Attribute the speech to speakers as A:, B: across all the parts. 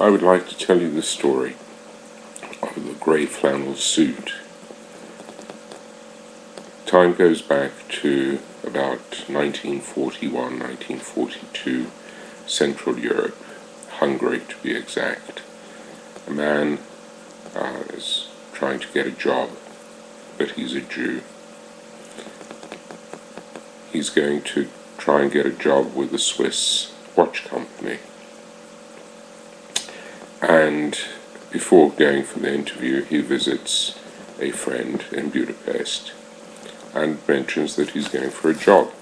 A: I would like to tell you the story of the grey flannel suit. Time goes back to about 1941, 1942, Central Europe, Hungary to be exact. A man is trying to get a job, but he's a Jew. He's going to try and get a job with a Swiss watch company. And before going for the interview, he visits a friend in Budapest and mentions that he's going for a job.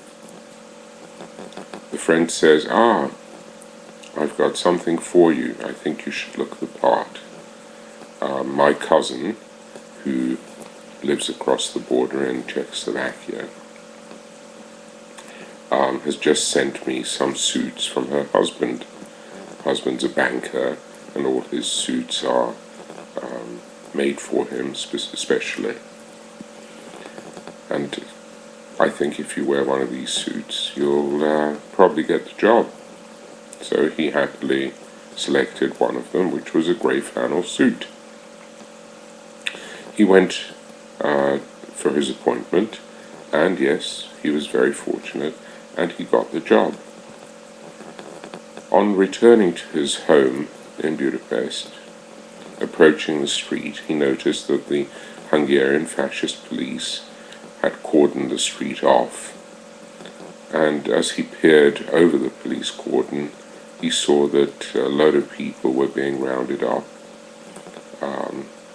A: The friend says, I've got something for you. I think you should look the part. My cousin, who lives across the border in Czechoslovakia, has just sent me some suits from her husband. Husband's a banker, and all his suits are made for him especially. And I think if you wear one of these suits, you'll probably get the job. So he happily selected one of them, which was a grey flannel suit. He went for his appointment, and yes, he was very fortunate, and he got the job. On returning to his home in Budapest, approaching the street, he noticed that the Hungarian fascist police had cordoned the street off, and as he peered over the police cordon, he saw that a load of people were being rounded up.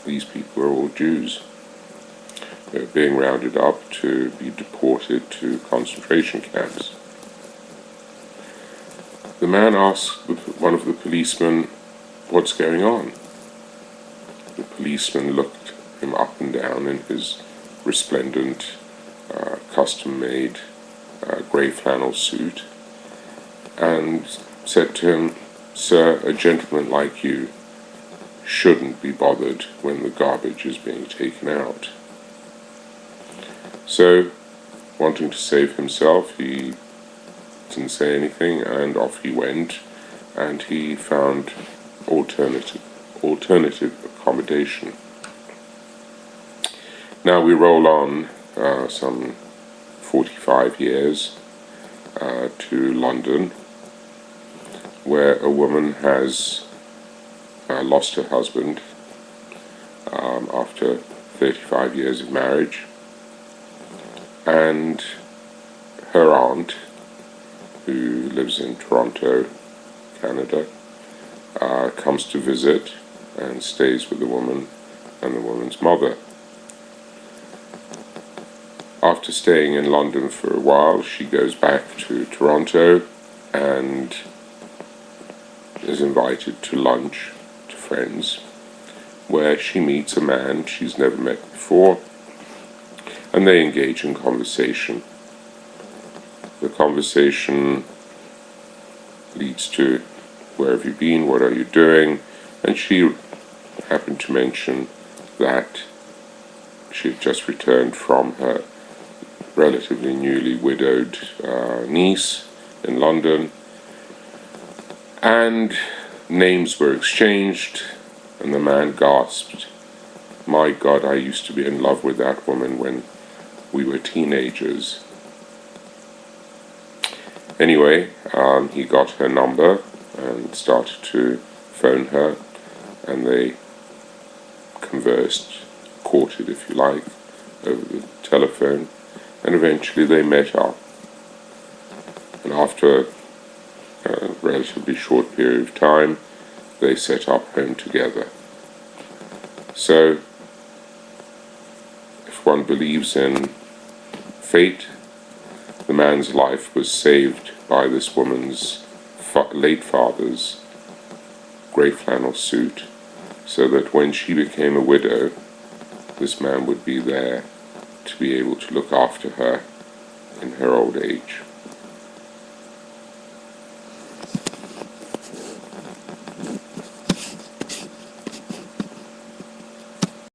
A: These people were all Jews. They were being rounded up to be deported to concentration camps. The man asked one of the policemen, "What's going on?" The policeman looked him up and down in his resplendent, custom-made grey flannel suit and said to him, "Sir, a gentleman like you shouldn't be bothered when the garbage is being taken out." So, wanting to save himself, he didn't say anything, and off he went, and he found alternative accommodation. Now we roll on some 45 years to London, where a woman has lost her husband after 35 years of marriage, and her aunt, who lives in Toronto, Canada, comes to visit and stays with the woman and the woman's mother. After staying in London for a while, she goes back to Toronto and is invited to lunch to friends, where she meets a man she's never met before, and they engage in conversation. The conversation leads to, "Where have you been? What are you doing?" And she happened to mention that she had just returned from her relatively newly widowed niece in London, and names were exchanged, and the man gasped, "My God, I used to be in love with that woman when we were teenagers." Anyway, he got her number and started to phone her, and they conversed, courted if you like, over the telephone, and eventually they met up. And after a relatively short period of time, they set up home together. So, if one believes in fate, the man's life was saved by this woman's late father's grey flannel suit, so that when she became a widow, this man would be there to be able to look after her in her old age.